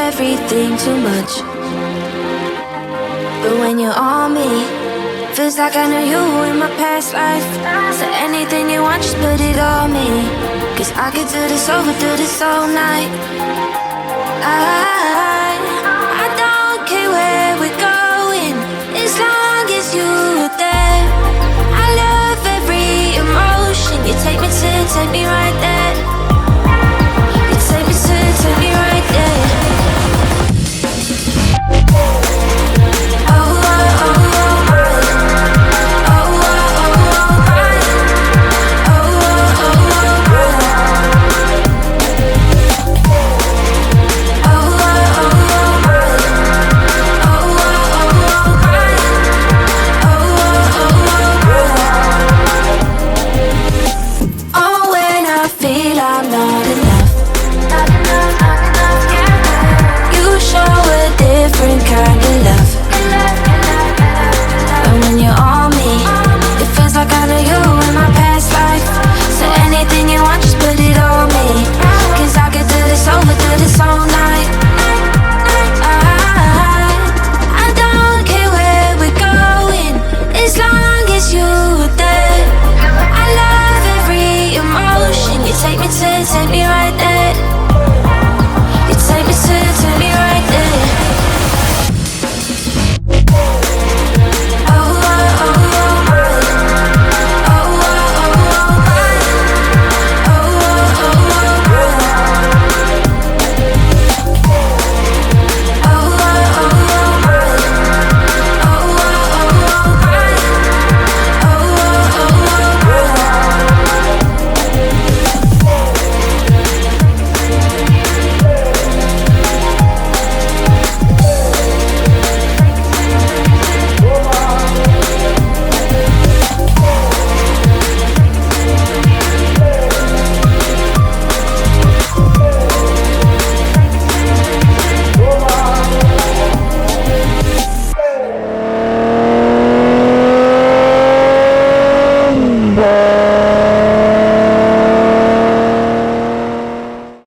everything too much. But when you're on me, feels like I know you in my past life. So anything you want, just put it on me. Cause I could do this over, do this all night. I don't care where we're going, as long as you're there. I love every emotion. You take me right there. You take me right there. Take me right there.